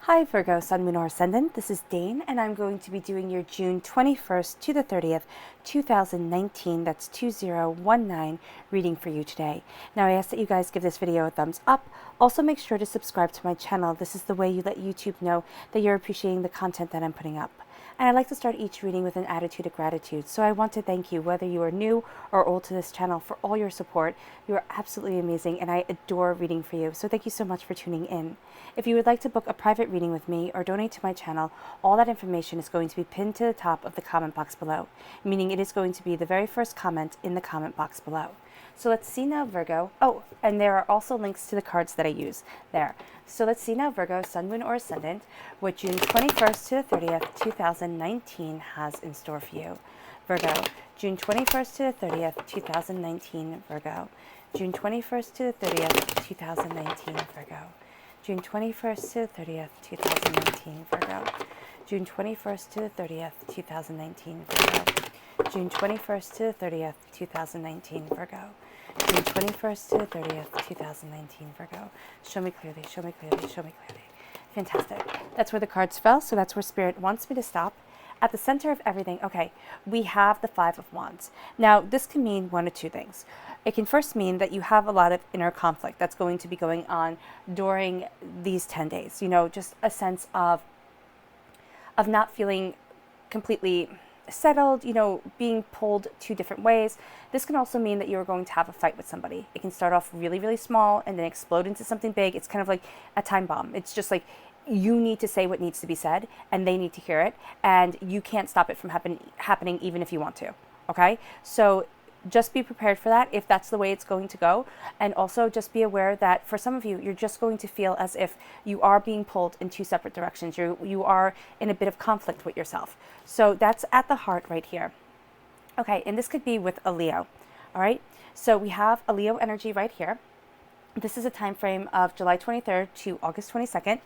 Hi Virgo, Sun, Moon, or Ascendant. This is Dane, and I'm going to be doing your June 21st to the 30th, 2019, that's 2019, reading for you today. Now I ask that you guys give this video a thumbs up. Also make sure to subscribe to my channel. This is the way you let YouTube know that you're appreciating the content that I'm putting up. And I like to start each reading with an attitude of gratitude. So I want to thank you, whether you are new or old to this channel, for all your support. You are absolutely amazing, and I adore reading for you. So thank you so much for tuning in. If you would like to book a private reading with me or donate to my channel, all that information is going to be pinned to the top of the comment box below, meaning it is going to be the very first comment in the comment box below. So let's see now, Virgo. Oh, and there are also links to the cards that I use there. So let's see now, Virgo, Sun, Moon, or Ascendant, what June 21st to the 30th, 2019 has in store for you. Virgo, June 21st to the 30th, 2019, Virgo. June 21st to the 30th, 2019, Virgo. June 21st to the 30th, 2019, Virgo. June 21st to the 30th, 2019, Virgo. June 21st to the 30th, 2019, Virgo. June 21st to the 30th, 2019, Virgo. Show me clearly, show me clearly, show me clearly. Fantastic. That's where the cards fell, so that's where Spirit wants me to stop. At the center of everything, okay, we have the Five of Wands. Now, this can mean one of two things. It can first mean that you have a lot of inner conflict that's going to be going on during these 10 days. You know, just a sense of not feeling completely settled, you know, being pulled two different ways. This can also mean that you're going to have a fight with somebody. It can start off really, really small and then explode into something big. It's kind of like a time bomb. It's just like you need to say what needs to be said and they need to hear it, and you can't stop it from happening even if you want to. Okay? So just be prepared for that if that's the way it's going to go. And also just be aware that for some of you, you're just going to feel as if you are being pulled in two separate directions. You are in a bit of conflict with yourself. So that's at the heart right here. Okay, and this could be with a Leo. All right, so we have a Leo energy right here. This is a time frame of July 23rd to August 22nd.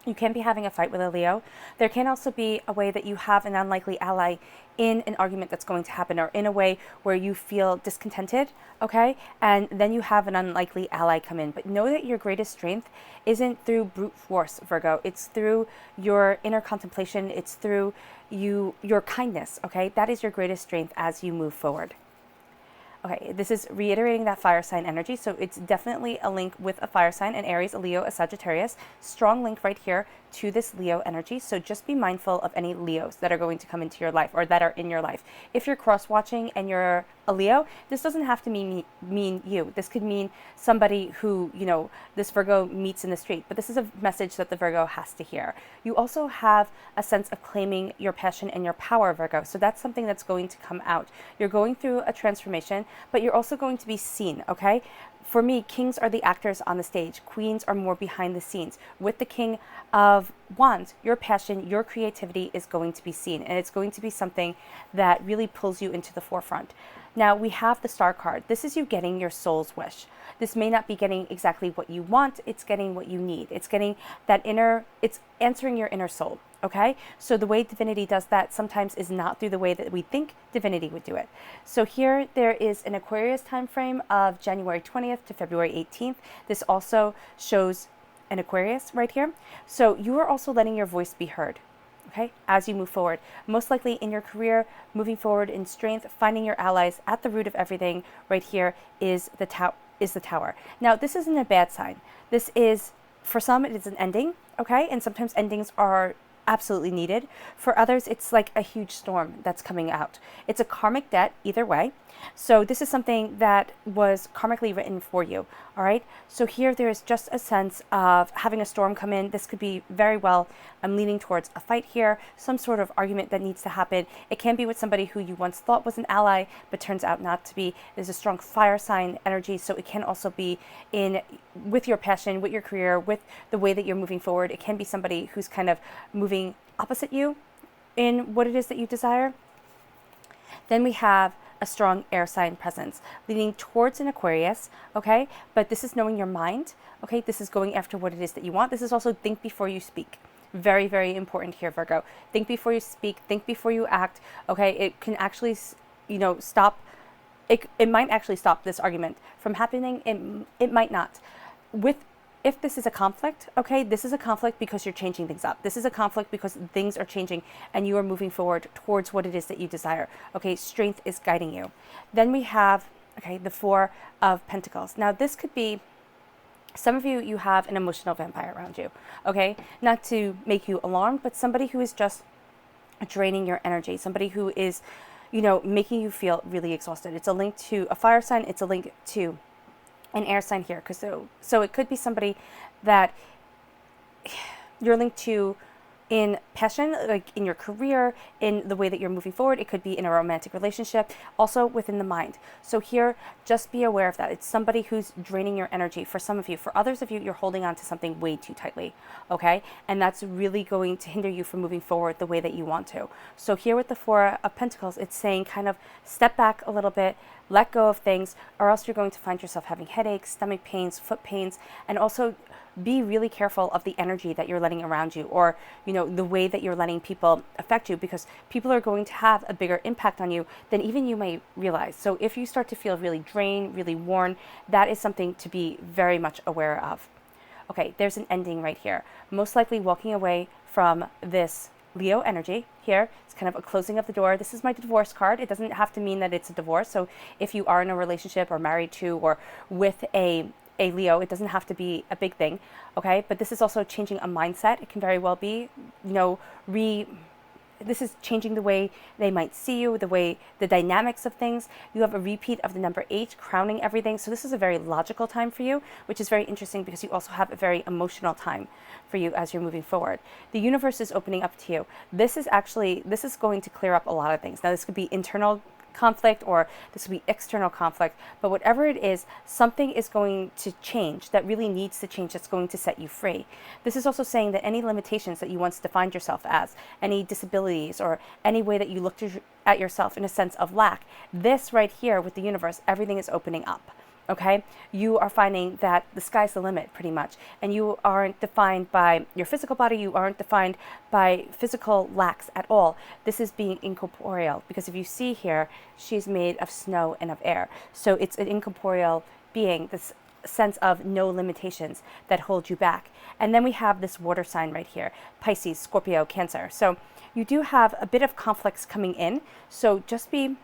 You can be having a fight with a Leo. There can also be a way that you have an unlikely ally in an argument that's going to happen, or in a way where you feel discontented, okay? And then you have an unlikely ally come in. But know that your greatest strength isn't through brute force, Virgo. It's through your inner contemplation. It's through your kindness, okay? That is your greatest strength as you move forward. Okay, this is reiterating that fire sign energy, so it's definitely a link with a fire sign, an Aries, a Leo, a Sagittarius. Strong link right here to this Leo energy, so just be mindful of any Leos that are going to come into your life or that are in your life. If you're cross-watching and you're a Leo, this doesn't have to mean you. This could mean somebody who, you know, this Virgo meets in the street, but this is a message that the Virgo has to hear. You also have a sense of claiming your passion and your power, Virgo, so that's something that's going to come out. You're going through a transformation, but you're also going to be seen, okay? For me, kings are the actors on the stage. Queens are more behind the scenes. With the King of Wands, your passion, your creativity is going to be seen, and it's going to be something that really pulls you into the forefront. Now, we have the Star card. This is you getting your soul's wish. This may not be getting exactly what you want. It's getting what you need. It's getting that it's answering your inner soul. Okay, so the way divinity does that sometimes is not through the way that we think divinity would do it. So here there is an Aquarius time frame of January 20th to February 18th. This also shows an Aquarius right here. So you are also letting your voice be heard, okay, as you move forward. Most likely in your career, moving forward in strength, finding your allies. At the root of everything right here is the Tower. Now, this isn't a bad sign. This is, for some, it is an ending, okay, and sometimes endings are absolutely needed. For others, it's like a huge storm that's coming out. It's a karmic debt either way. So this is something that was karmically written for you, all right? So here there is just a sense of having a storm come in. This could be very well, I'm leaning towards a fight here, some sort of argument that needs to happen. It can be with somebody who you once thought was an ally, but turns out not to be. There's a strong fire sign energy, so it can also be with your passion, with your career, with the way that you're moving forward. It can be somebody who's kind of moving opposite you in what it is that you desire. Then we have a strong air sign presence, leaning towards an Aquarius, okay? But this is knowing your mind, okay? This is going after what it is that you want. This is also think before you speak. Very, very important here, Virgo. Think before you speak, think before you act, okay? It can actually, you know, stop, it might actually stop this argument from happening. It might not. With if this is a conflict, okay, this is a conflict because you're changing things up. This is a conflict because things are changing and you are moving forward towards what it is that you desire. Okay, strength is guiding you. Then we have, okay, the Four of Pentacles. Now this could be, some of you, you have an emotional vampire around you, okay? Not to make you alarmed, but somebody who is just draining your energy, somebody who is, you know, making you feel really exhausted. It's a link to a fire sign. It's a link to an air sign here. Because so it could be somebody that you're linked to in passion, like in your career, in the way that you're moving forward. It could be in a romantic relationship, also within the mind. So here, just be aware of that. It's somebody who's draining your energy for some of you. For others of you, you're holding on to something way too tightly, okay? And that's really going to hinder you from moving forward the way that you want to. So here with the Four of Pentacles, it's saying kind of step back a little bit, let go of things, or else you're going to find yourself having headaches, stomach pains, foot pains, and also be really careful of the energy that you're letting around you, or, you know, the way that you're letting people affect you, because people are going to have a bigger impact on you than even you may realize. So if you start to feel really drained, really worn, that is something to be very much aware of. Okay, there's an ending right here. Most likely walking away from this Leo energy here. It's kind of a closing of the door. This is my divorce card. It doesn't have to mean that it's a divorce. So if you are in a relationship or married to or with a Leo, it doesn't have to be a big thing, okay? But this is also changing a mindset. It can very well be, you know, this is changing the way they might see you, the dynamics of things. You have a repeat of the number 8, crowning everything. So this is a very logical time for you, which is very interesting because you also have a very emotional time for you as you're moving forward. The universe is opening up to you. This is going to clear up a lot of things. Now, this could be internal conflict or this could be external conflict, but whatever it is, something is going to change that really needs to change, that's going to set you free. This is also saying that any limitations that you once defined yourself as, any disabilities or any way that you looked at yourself in a sense of lack, this right here with the universe, everything is opening up. Okay, you are finding that the sky's the limit pretty much, and you aren't defined by your physical body, you aren't defined by physical lacks at all. This is being incorporeal, because if you see here, she's made of snow and of air. So it's an incorporeal being, this sense of no limitations that hold you back. And then we have this water sign right here, Pisces, Scorpio, Cancer. So you do have a bit of conflicts coming in, so just be,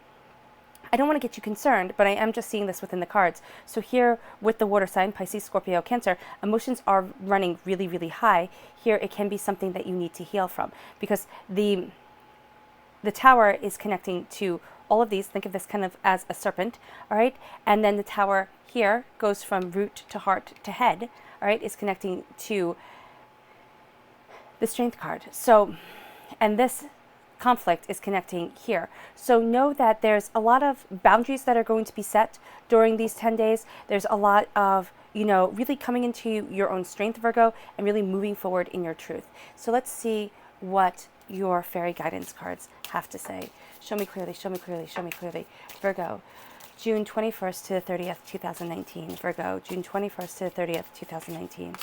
I don't want to get you concerned, but I am just seeing this within the cards. So here with the water sign, Pisces, Scorpio, Cancer, emotions are running really, really high. Here it can be something that you need to heal from, because the tower is connecting to all of these. Think of this kind of as a serpent, all right? And then the tower here goes from root to heart to head, all right? Is connecting to the Strength card. So, and this conflict is connecting here. So know that there's a lot of boundaries that are going to be set during these 10 days. There's a lot of, you know, really coming into your own strength, Virgo, and really moving forward in your truth. So let's see what your fairy guidance cards have to say. Show me clearly, show me clearly, show me clearly. Virgo, June 21st to the 30th, 2019. Virgo, June 21st to the 30th, 2019.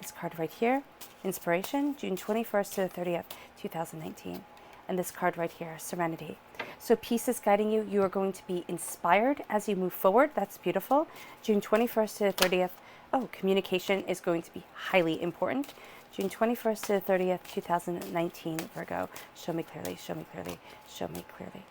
This card right here, Inspiration, June 21st to the 30th, 2019. And this card right here, Serenity. So peace is guiding you. You are going to be inspired as you move forward. That's beautiful. June 21st to the 30th. Oh, communication is going to be highly important. June 21st to the 30th, 2019, Virgo. Show me clearly, show me clearly, show me clearly.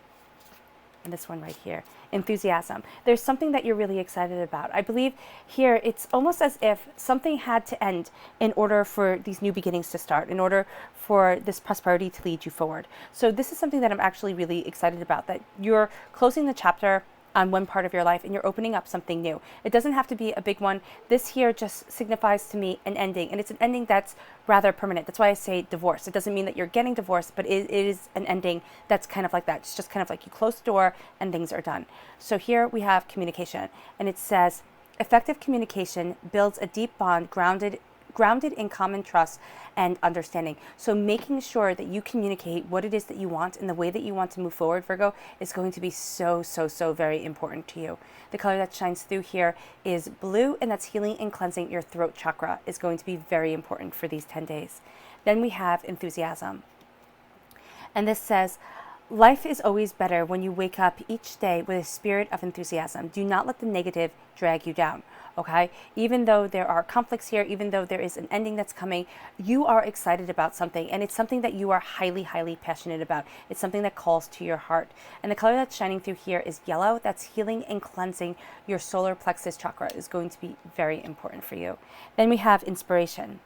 And this one right here, enthusiasm. There's something that you're really excited about. I believe here it's almost as if something had to end in order for these new beginnings to start, in order for this prosperity to lead you forward. So this is something that I'm actually really excited about, that you're closing the chapter on one part of your life and you're opening up something new. It doesn't have to be a big one. This here just signifies to me an ending, and it's an ending that's rather permanent. That's why I say divorce. It doesn't mean that you're getting divorced, but it is an ending that's kind of like that. It's just kind of like you close the door and things are done. So here we have communication, and it says effective communication builds a deep bond grounded in common trust and understanding. So making sure that you communicate what it is that you want and the way that you want to move forward, Virgo, is going to be so very important to you. The color that shines through here is blue, and that's healing and cleansing your throat chakra is going to be very important for these 10 days. Then we have enthusiasm. And this says, Life is always better when you wake up each day with a spirit of enthusiasm. Do not let the negative drag you down, okay? Even though there are conflicts here, even though there is an ending that's coming, you are excited about something, and it's something that you are highly, highly passionate about. It's something that calls to your heart. And the color that's shining through here is yellow. That's healing and cleansing your solar plexus chakra is going to be very important for you. Then we have inspiration.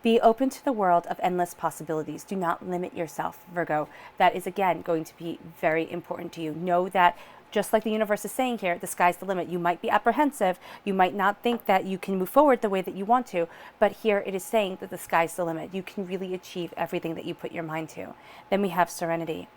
Be open to the world of endless possibilities. Do not limit yourself, Virgo. That is, again, going to be very important to you. Know that, just like the universe is saying here, the sky's the limit. You might be apprehensive. You might not think that you can move forward the way that you want to. But here it is saying that the sky's the limit. You can really achieve everything that you put your mind to. Then we have serenity.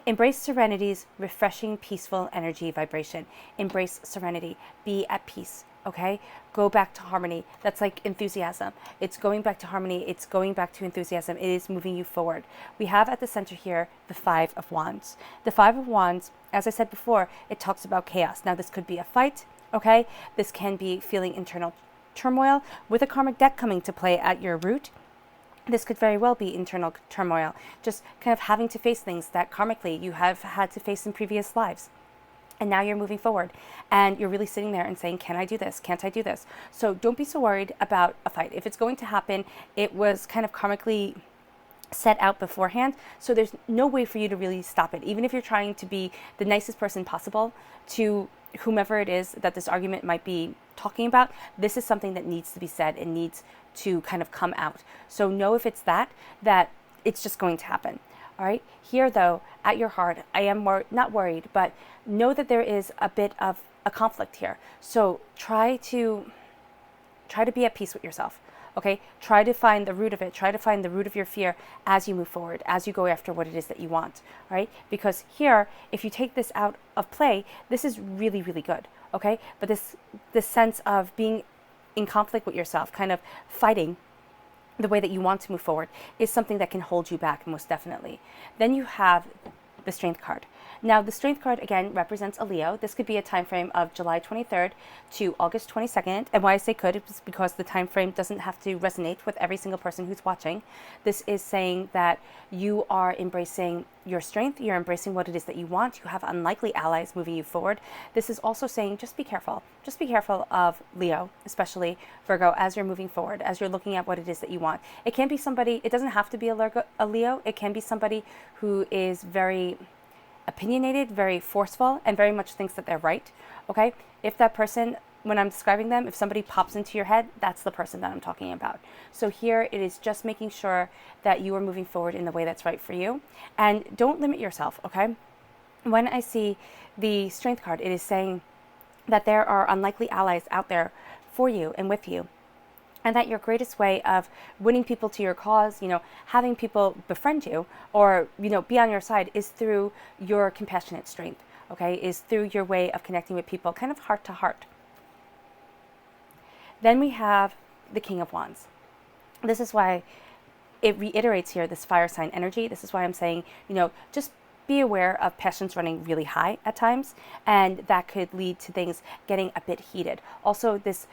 Embrace serenity's refreshing, peaceful energy vibration. Embrace serenity. Be at peace. Okay? Go back to harmony. That's like enthusiasm. It's going back to harmony. It's going back to enthusiasm. It is moving you forward. We have at the center here the Five of Wands. The Five of Wands, as I said before, it talks about chaos. Now, this could be a fight. Okay? This can be feeling internal turmoil with a karmic deck coming to play at your root. This could very well be internal turmoil. Just kind of having to face things that karmically you have had to face in previous lives. And now you're moving forward and you're really sitting there and saying, can I do this? Can't I do this? So don't be so worried about a fight. If it's going to happen, it was kind of karmically set out beforehand. So there's no way for you to really stop it. Even if you're trying to be the nicest person possible to whomever it is that this argument might be talking about, this is something that needs to be said and needs to kind of come out. So know if it's that it's just going to happen. All right. Here, though, at your heart, I am not worried, but know that there is a bit of a conflict here. So try to be at peace with yourself. Okay. Try to find the root of it. Try to find the root of your fear as you move forward, as you go after what it is that you want. All right. Because here, if you take this out of play, this is really, really good. Okay. But this sense of being in conflict with yourself, kind of fighting the way that you want to move forward, is something that can hold you back, most definitely. Then you have the Strength card. Now, the Strength card, again, represents a Leo. This could be a time frame of July 23rd to August 22nd. And why I say could is because the time frame doesn't have to resonate with every single person who's watching. This is saying that you are embracing your strength. You're embracing what it is that you want. You have unlikely allies moving you forward. This is also saying just be careful. Just be careful of Leo, especially Virgo, as you're moving forward, as you're looking at what it is that you want. It can be somebody, it doesn't have to be a Leo. It can be somebody who is very opinionated, very forceful, and very much thinks that they're right. Okay? If that person, when I'm describing them, if somebody pops into your head, that's the person that I'm talking about. So here it is just making sure that you are moving forward in the way that's right for you. And don't limit yourself, okay? When I see the Strength card, it is saying that there are unlikely allies out there for you and with you. And that your greatest way of winning people to your cause, having people befriend you or, be on your side is through your compassionate strength, okay? Is through your way of connecting with people, kind of heart to heart. Then we have the King of Wands. This is why it reiterates here this fire sign energy. This is why I'm saying, just be aware of passions running really high at times, and that could lead to things getting a bit heated. Also, this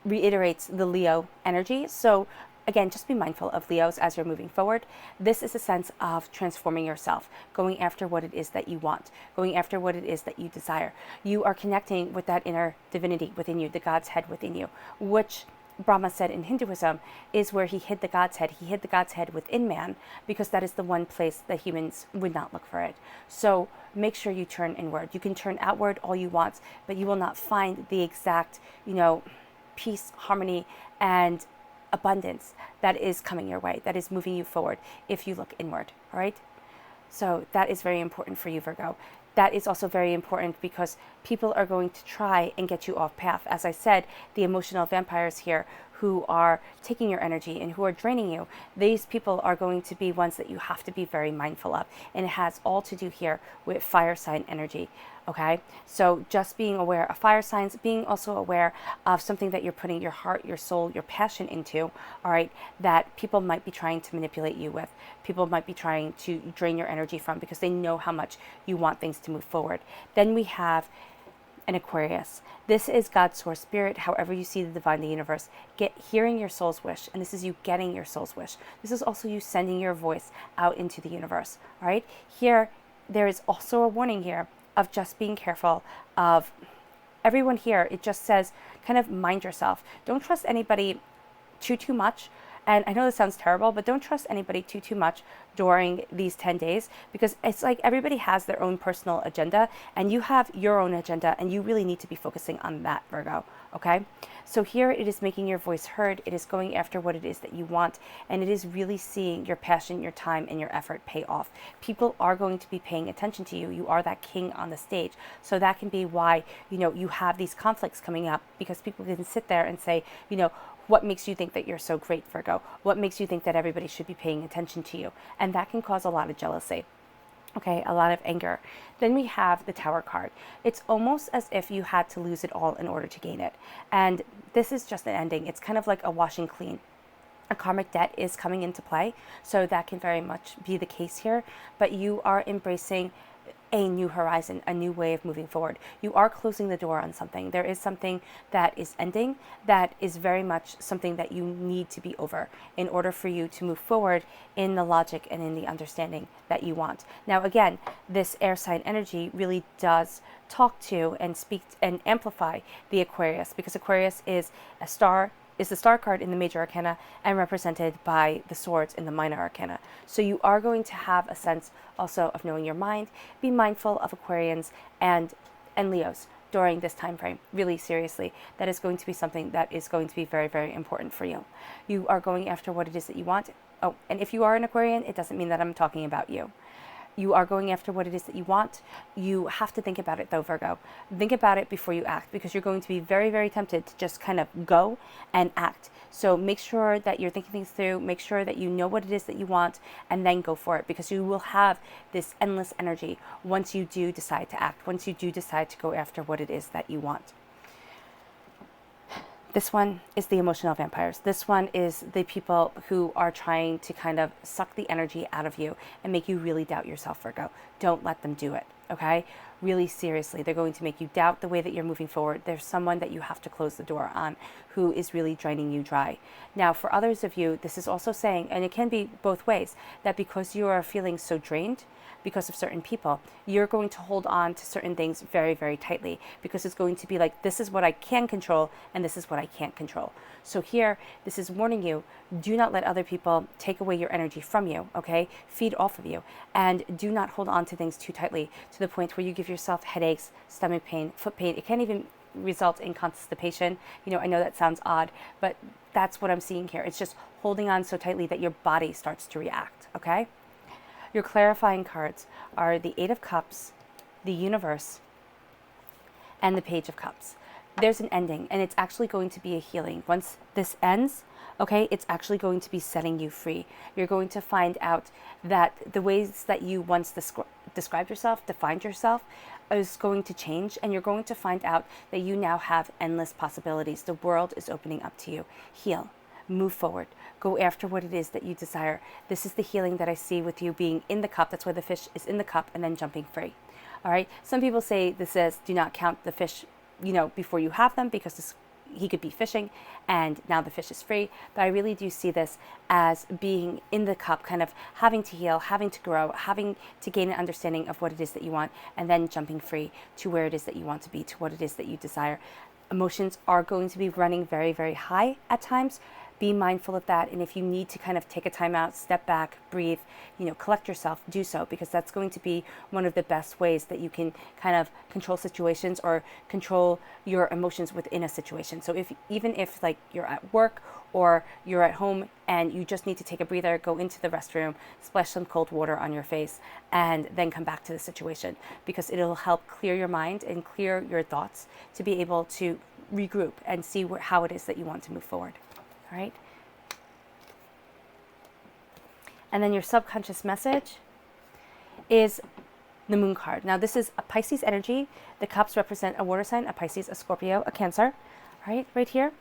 reiterates the Leo energy. So again, just be mindful of Leos as you're moving forward. This is a sense of transforming yourself, going after what it is that you want, going after what it is that you desire. You are connecting with that inner divinity within you, the God's head within you, which Brahma said in Hinduism is where he hid the God's head. He hid the God's head within man because that is the one place that humans would not look for it. So make sure you turn inward. You can turn outward all you want, but you will not find the exact, peace, harmony, and abundance that is coming your way, that is moving you forward if you look inward, all right? So that is very important for you, Virgo. That is also very important because people are going to try and get you off path. As I said, the emotional vampires here who are taking your energy and who are draining you, these people are going to be ones that you have to be very mindful of. And it has all to do here with fire sign energy, okay? So just being aware of fire signs, being also aware of something that you're putting your heart, your soul, your passion into, all right, that people might be trying to manipulate you with. People might be trying to drain your energy from because they know how much you want things to move forward. Then we have an Aquarius. This is God's source spirit, however you see the divine, the universe, hearing your soul's wish. And this is you getting your soul's wish. This is also you sending your voice out into the universe. All right. Here, there is also a warning here of just being careful of everyone here. It just says kind of mind yourself. Don't trust anybody too much. And I know this sounds terrible, but don't trust anybody too much during these 10 days, because it's like everybody has their own personal agenda and you have your own agenda, and you really need to be focusing on that, Virgo. Okay. So here it is making your voice heard. It is going after what it is that you want. And it is really seeing your passion, your time, and your effort pay off. People are going to be paying attention to you. You are that king on the stage. So that can be why, you have these conflicts coming up, because people can sit there and say, what makes you think that you're so great, Virgo? What makes you think that everybody should be paying attention to you? And that can cause a lot of jealousy. Okay, a lot of anger. Then we have the Tower card. It's almost as if you had to lose it all in order to gain it. And this is just an ending. It's kind of like a washing clean. A karmic debt is coming into play, so that can very much be the case here. But you are embracing a new horizon, a new way of moving forward. You are closing the door on something. There is something that is ending that is very much something that you need to be over in order for you to move forward in the logic and in the understanding that you want. Now, again, this air sign energy really does talk to and speak and amplify the Aquarius, because Aquarius is a star, is the star card in the major arcana and represented by the swords in the minor arcana. So you are going to have a sense also of knowing your mind. Be mindful of Aquarians and Leos during this time frame. Really seriously, that is going to be something that is going to be very, very important for you. You are going after what it is that you want. Oh, and if you are an Aquarian, it doesn't mean that I'm talking about you. You are going after what it is that you want. You have to think about it though, Virgo. Think about it before you act, because you're going to be very, very tempted to just kind of go and act. So make sure that you're thinking things through. Make sure that you know what it is that you want, and then go for it, because you will have this endless energy once you do decide to act, once you do decide to go after what it is that you want. This one is the emotional vampires. This one is the people who are trying to kind of suck the energy out of you and make you really doubt yourself, Virgo. Don't let them do it, okay? Really seriously, they're going to make you doubt the way that you're moving forward. There's someone that you have to close the door on who is really draining you dry. Now, for others of you, this is also saying, and it can be both ways, that because you are feeling so drained because of certain people, you're going to hold on to certain things very, very tightly, because it's going to be like, this is what I can control and this is what I can't control. So here, this is warning you, do not let other people take away your energy from you, okay? Feed off of you, and do not hold on to things too tightly to the point where you give yourself headaches, stomach pain, foot pain. It can even result in constipation. I know that sounds odd, but that's what I'm seeing here. It's just holding on so tightly that your body starts to react, okay? Your clarifying cards are the Eight of Cups, the Universe, and the Page of Cups. There's an ending, and it's actually going to be a healing. Once this ends, okay, it's actually going to be setting you free. You're going to find out that the ways that you once described yourself, defined yourself, is going to change, and you're going to find out that you now have endless possibilities. The world is opening up to you. Heal. Move forward. Go after what it is that you desire. This is the healing that I see with you being in the cup. That's why the fish is in the cup and then jumping free. All right. Some people say this says do not count the fish, before you have them, because he could be fishing and now the fish is free. But I really do see this as being in the cup, kind of having to heal, having to grow, having to gain an understanding of what it is that you want, and then jumping free to where it is that you want to be, to what it is that you desire. Emotions are going to be running very, very high at times. Be mindful of that. And if you need to kind of take a time out, step back, breathe, collect yourself, do so, because that's going to be one of the best ways that you can kind of control situations or control your emotions within a situation. So even if like you're at work or you're at home and you just need to take a breather, go into the restroom, splash some cold water on your face, and then come back to the situation, because it'll help clear your mind and clear your thoughts to be able to regroup and see how it is that you want to move forward. All right. And then your subconscious message is the Moon card. Now, this is a Pisces energy. The cups represent a water sign, a Pisces, a Scorpio, a Cancer. All right here.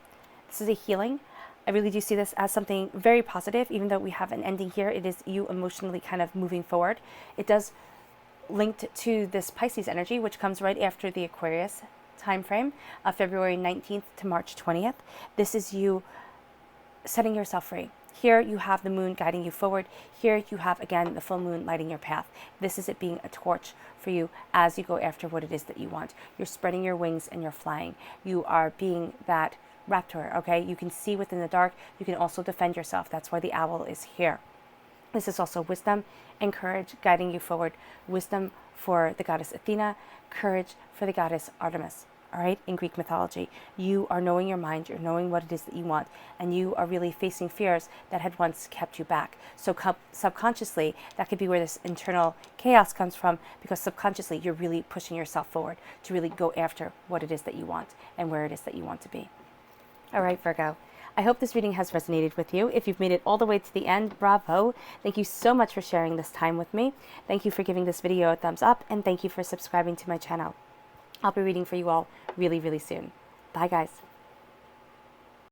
This is a healing. I really do see this as something very positive, even though we have an ending here. It is you emotionally kind of moving forward. It does link to this Pisces energy, which comes right after the Aquarius time frame of February 19th to March 20th. This is you setting yourself free. Here you have the moon guiding you forward. Here you have, again, the full moon lighting your path. This is it being a torch for you as you go after what it is that you want. You're spreading your wings and you're flying. You are being that raptor, okay? You can see within the dark. You can also defend yourself. That's why the owl is here. This is also wisdom and courage guiding you forward. Wisdom for the goddess Athena, courage for the goddess Artemis. All right, in Greek mythology, you are knowing your mind, you're knowing what it is that you want, and you are really facing fears that had once kept you back. So subconsciously, that could be where this internal chaos comes from, because subconsciously, you're really pushing yourself forward to really go after what it is that you want and where it is that you want to be. All right, Virgo. I hope this reading has resonated with you. If you've made it all the way to the end, bravo. Thank you so much for sharing this time with me. Thank you for giving this video a thumbs up, and thank you for subscribing to my channel. I'll be reading for you all really, really soon. Bye, guys.